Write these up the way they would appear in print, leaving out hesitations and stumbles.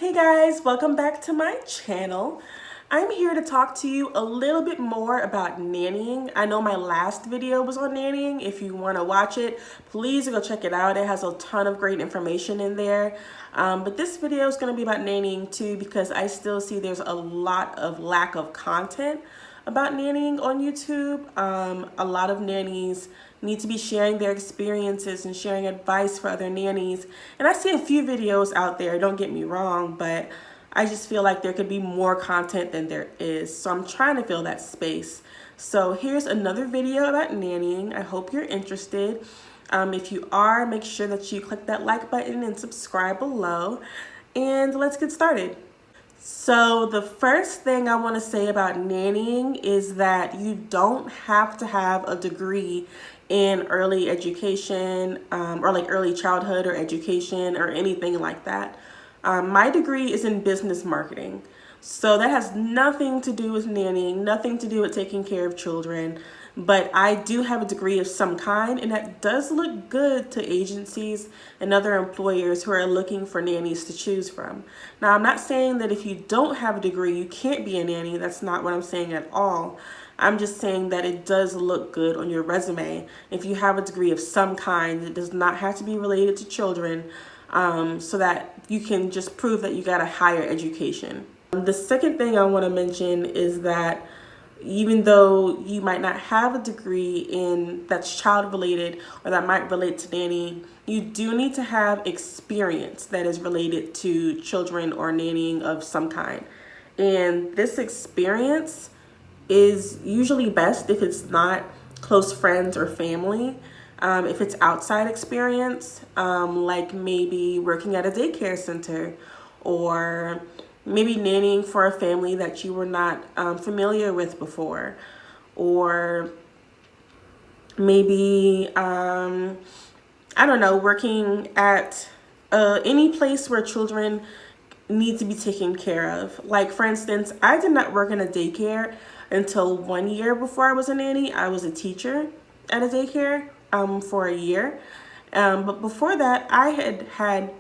Hey guys, welcome back to my channel. I'm here to talk to you a little bit more about nannying. I know my last video was on nannying. If you want to watch it, please go check it out. It has a ton of great information in there. But this video is going to be about nannying too, because I still see there's a lot of lack of content about nannying on YouTube. A lot of nannies need to be sharing their experiences and sharing advice for other nannies. And I see a few videos out there, don't get me wrong, but I just feel like there could be more content than there is. So I'm trying to fill that space. So here's another video about nannying. I hope you're interested. If you are, make sure that you click that like button and subscribe below. And let's get started. So the first thing I want to say about nannying is that you don't have to have a degree in early education or like early childhood or education or anything like that. My degree is in business marketing. So that has nothing to do with nannying, nothing to do with taking care of children. But I do have a degree of some kind, and that does look good to agencies and other employers who are looking for nannies to choose from. Now, I'm not saying that if you don't have a degree, you can't be a nanny. That's not what I'm saying at all. I'm just saying that it does look good on your resume if you have a degree of some kind. It does not have to be related to children, so that you can just prove that you got a higher education. The second thing I want to mention is that even though you might not have a degree that's child related or that might relate to nanny, you do need to have experience that is related to children or nannying of some kind. And this experience is usually best if it's not close friends or family. If it's outside experience, like maybe working at a daycare center or maybe nannying for a family that you were not familiar with before, or maybe, I don't know, working at any place where children need to be taken care of. Like, for instance, I did not work in a daycare until 1 year before I was a nanny. I was a teacher at a daycare for a year. But before that, I had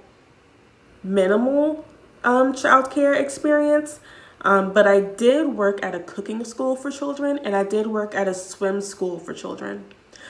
minimal childcare experience, but I did work at a cooking school for children, and I did work at a swim school for children.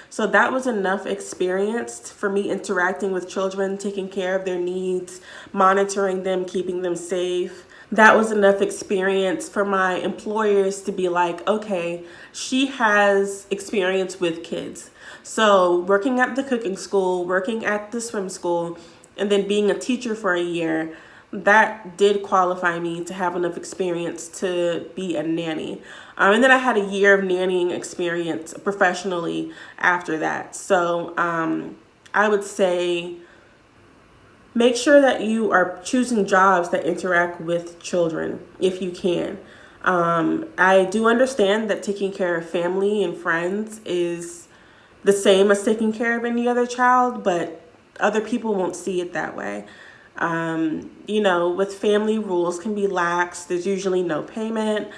So that was enough experience for me interacting with children, taking care of their needs, monitoring them, keeping them safe. That was enough experience for my employers to be like, okay, she has experience with kids. So working at the cooking school, working at the swim school, and then being a teacher for a year, that did qualify me to have enough experience to be a nanny. And then I had a year of nannying experience professionally after that. So I would say make sure that you are choosing jobs that interact with children if you can. I do understand that taking care of family and friends is the same as taking care of any other child, but other people won't see it that way. With family, rules can be lax. There's usually no payment.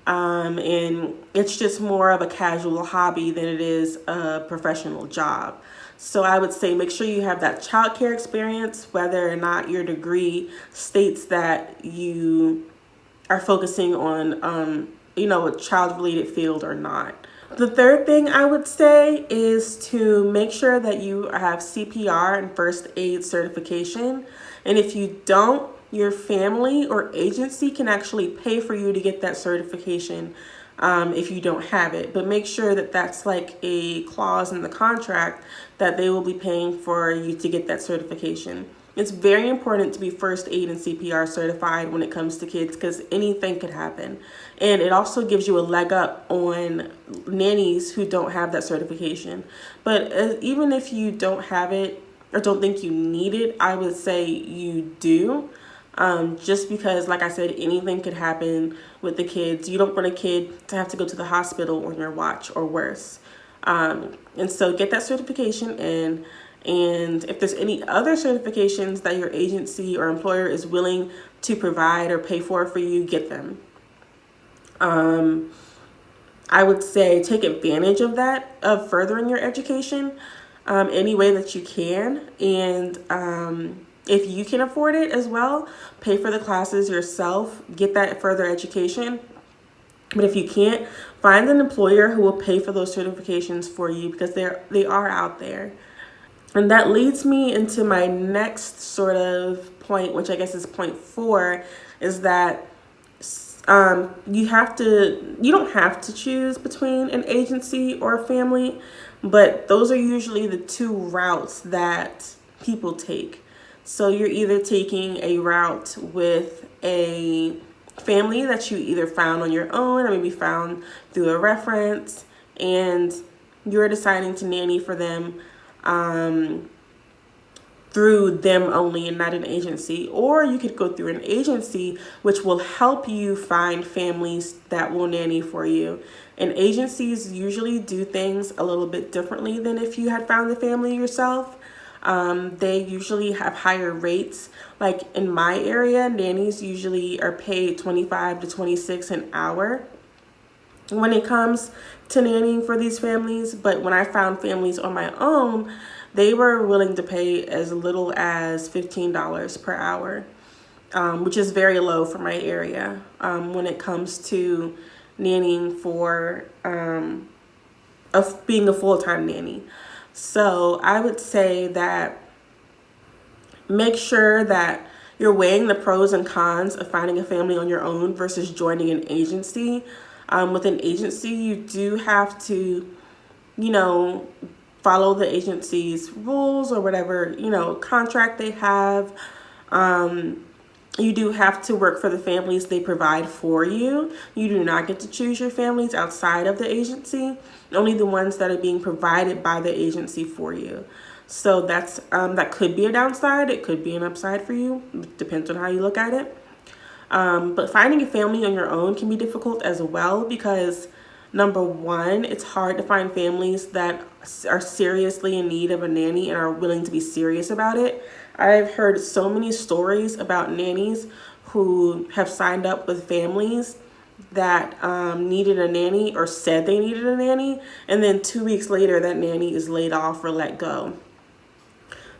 And it's just more of a casual hobby than it is a professional job. So I would say make sure you have that childcare experience, whether or not your degree states that you are focusing on, a child-related field or not. The third thing I would say is to make sure that you have CPR and first aid certification. And if you don't, your family or agency can actually pay for you to get that certification if you don't have it. But make sure that that's like a clause in the contract that they will be paying for you to get that certification. It's very important to be first aid and CPR certified when it comes to kids, because anything could happen. And it also gives you a leg up on nannies who don't have that certification. But even if you don't have it or don't think you need it, I would say you do. Just because, like I said, anything could happen with the kids. You don't want a kid to have to go to the hospital on your watch or worse. And so get that certification in. And if there's any other certifications that your agency or employer is willing to provide or pay for you, get them. I would say take advantage of that, of furthering your education any way that you can. And If you can afford it as well, pay for the classes yourself, get that further education. But if you can't, find an employer who will pay for those certifications for you, because they are out there. And that leads me into my next sort of point, which I guess is point 4, is that you don't have to choose between an agency or a family, but those are usually the 2 routes that people take. So you're either taking a route with a family that you either found on your own or maybe found through a reference, and you're deciding to nanny for them through them only and not an agency. Or you could go through an agency which will help you find families that will nanny for you. And agencies usually do things a little bit differently than if you had found the family yourself. They usually have higher rates. Like in my area, nannies usually are paid $25 to $26 an hour when it comes to nannying for these families. But when I found families on my own, they were willing to pay as little as $15 per hour, which is very low for my area when it comes to nannying for being a full-time nanny. So I would say that make sure that you're weighing the pros and cons of finding a family on your own versus joining an agency. With an agency, you do have to, follow the agency's rules or whatever, contract they have. You do have to work for the families they provide for you. You do not get to choose your families outside of the agency, only the ones that are being provided by the agency for you. So that's that could be a downside. It could be an upside for you. It depends on how you look at it. But finding a family on your own can be difficult as well, because number one, it's hard to find families that are seriously in need of a nanny and are willing to be serious about it. I've heard so many stories about nannies who have signed up with families that needed a nanny or said they needed a nanny, and then 2 weeks later that nanny is laid off or let go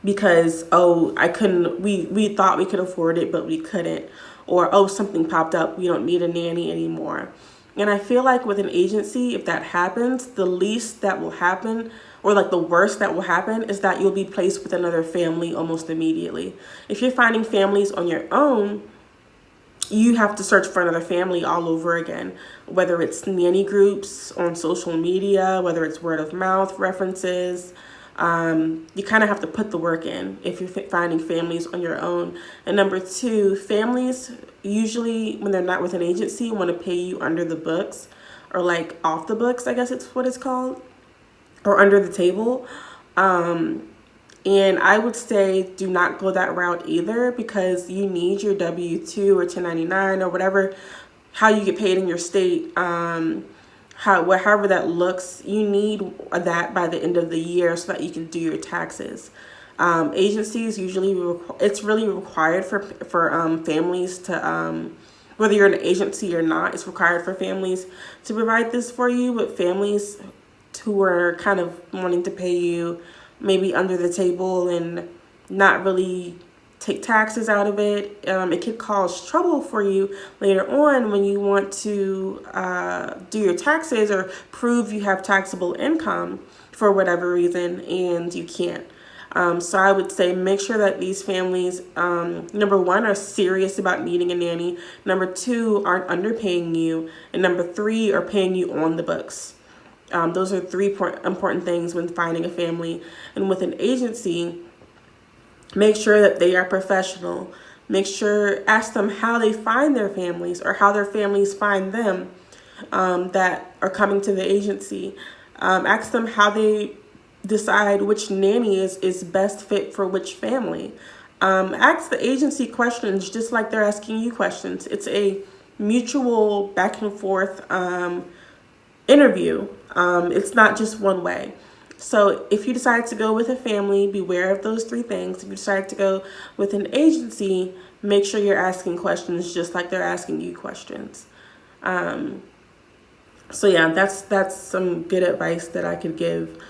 because, we thought we could afford it but we couldn't, or something popped up, we don't need a nanny anymore. And I feel like with an agency, if that happens, the least that will happen, or like the worst that will happen, is that you'll be placed with another family almost immediately. If you're finding families on your own, you have to search for another family all over again, whether it's nanny groups on social media, whether it's word of mouth references. You kind of have to put the work in if you're finding families on your own. And number 2, families usually, when they're not with an agency, want to pay you under the books, or like off the books, I guess it's what it's called, or under the table. And I would say do not go that route either, because you need your W-2 or 1099 or whatever, how you get paid in your state. However that looks, you need that by the end of the year so that you can do your taxes. Agencies usually, it's really required for families to, whether you're an agency or not, it's required for families to provide this for you. But families who are kind of wanting to pay you maybe under the table and not really take taxes out of it, it could cause trouble for you later on when you want to do your taxes or prove you have taxable income for whatever reason and you can't. So I would say make sure that these families, number 1, are serious about needing a nanny. Number 2, aren't underpaying you. And number 3, are paying you on the books. Those are 3 important things when finding a family. And with an agency, make sure that they are professional. Ask them how they find their families or how their families find them that are coming to the agency. Ask them how they decide which nanny is best fit for which family. Ask the agency questions just like they're asking you questions. It's a mutual back and forth interview. It's not just one way. So if you decide to go with a family, beware of those 3 things. If you decide to go with an agency, make sure you're asking questions just like they're asking you questions. So yeah, that's some good advice that I could give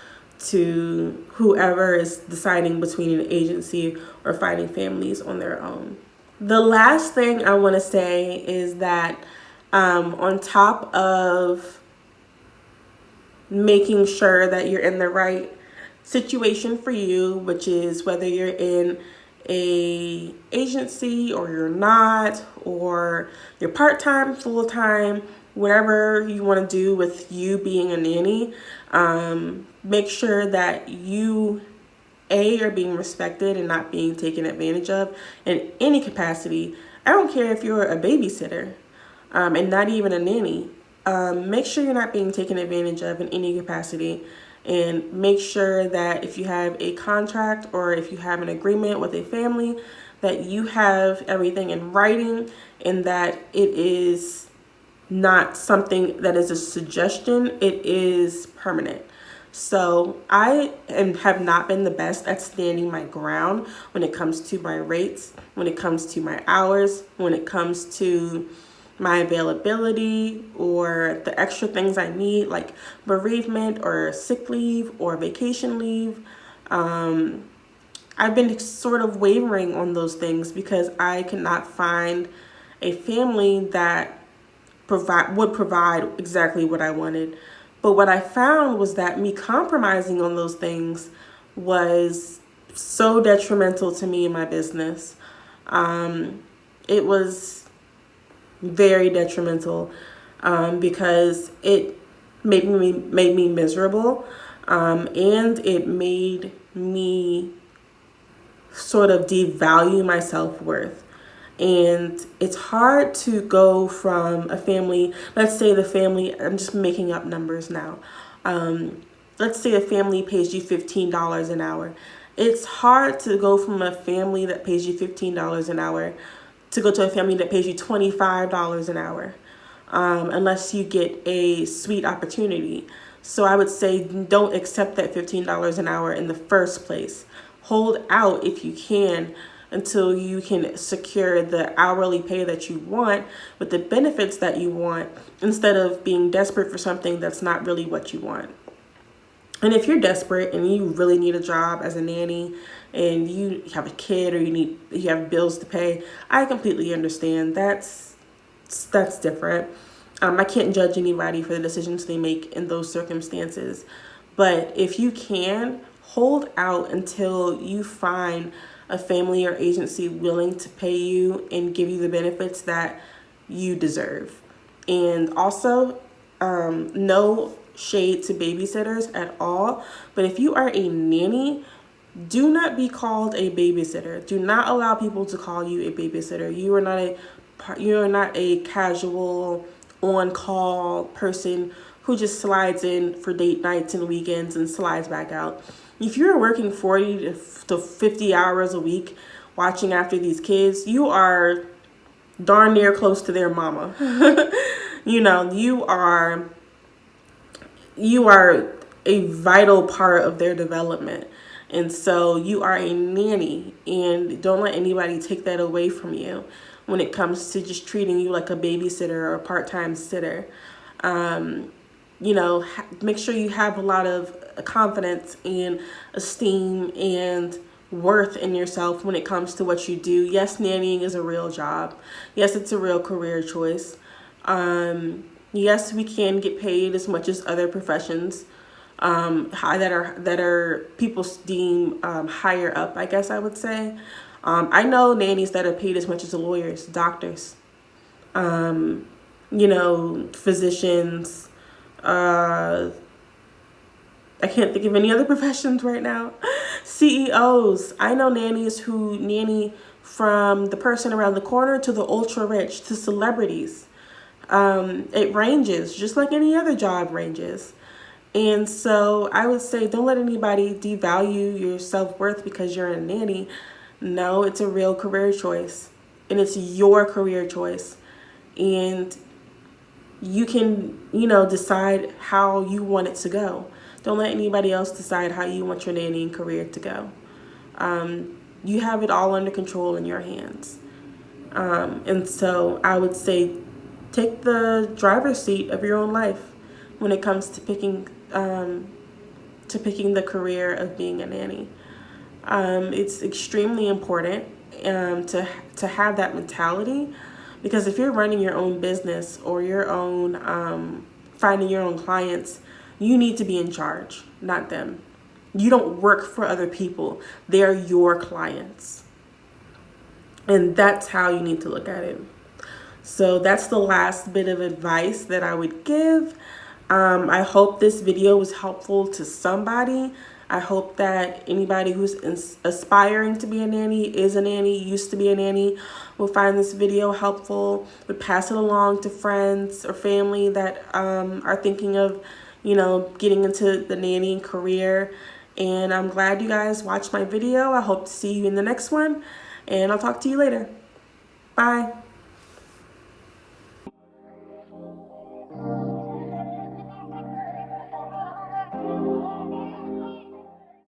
to whoever is deciding between an agency or finding families on their own. The last thing I want to say is that on top of making sure that you're in the right situation for you, which is whether you're in a agency or you're not, or you're part-time, full-time, whatever you want to do with you being a nanny, make sure that you are being respected and not being taken advantage of in any capacity. I don't care if you're a babysitter and not even a nanny. Make sure you're not being taken advantage of in any capacity, and make sure that if you have a contract or if you have an agreement with a family, that you have everything in writing and that it is not something that is a suggestion, it is permanent. So I have not been the best at standing my ground when it comes to my rates, when it comes to my hours, when it comes to my availability or the extra things I need, like bereavement or sick leave or vacation leave. I've been sort of wavering on those things because I cannot find a family that would provide exactly what I wanted. But what I found was that me compromising on those things was so detrimental to me and my business. It was very detrimental because it made me miserable, and it made me sort of devalue my self-worth. And it's hard to go from a family, let's say the family, I'm just making up numbers now. Let's say a family pays you $15 an hour. It's hard to go from a family that pays you $15 an hour to go to a family that pays you $25 an hour, unless you get a sweet opportunity. So I would say don't accept that $15 an hour in the first place. Hold out if you can until you can secure the hourly pay that you want with the benefits that you want, instead of being desperate for something that's not really what you want. And if you're desperate and you really need a job as a nanny and you have a kid or you have bills to pay, I completely understand. That's different. I can't judge anybody for the decisions they make in those circumstances. But if you can, hold out until you find a family or agency willing to pay you and give you the benefits that you deserve. And also, no shade to babysitters at all, but if you are a nanny, do not be called a babysitter. Do not allow people to call you a babysitter. You are not a casual on-call person who just slides in for date nights and weekends and slides back out. If you're working 40 to 50 hours a week watching after these kids, you are darn near close to their mama. You are a vital part of their development. And so you are a nanny, and don't let anybody take that away from you when it comes to just treating you like a babysitter or a part-time sitter. Make sure you have a lot of confidence and esteem and worth in yourself when it comes to what you do. Yes, nannying is a real job. Yes, it's a real career choice. Yes, we can get paid as much as other professions that are people deem higher up, I guess I would say. I know nannies that are paid as much as lawyers, doctors, physicians. I can't think of any other professions right now. CEOs. I know nannies who nanny from the person around the corner to the ultra rich to celebrities. It ranges, just like any other job ranges. And so I would say don't let anybody devalue your self-worth because you're a nanny. No, it's a real career choice, and it's your career choice. And you can, decide how you want it to go. Don't let anybody else decide how you want your nannying career to go. You have it all under control in your hands. And so I would say take the driver's seat of your own life when it comes to picking to picking the career of being a nanny. It's extremely important to have that mentality, because if you're running your own business or your own finding your own clients, you need to be in charge, not them. You don't work for other people. They're your clients. And that's how you need to look at it. So that's the last bit of advice that I would give. I hope this video was helpful to somebody. I hope that anybody who's aspiring to be a nanny, is a nanny, used to be a nanny, will find this video helpful, would pass it along to friends or family that are thinking of, you know, getting into the nannying career. And I'm glad you guys watched my video. I hope to see you in the next one, and I'll talk to you later. Bye.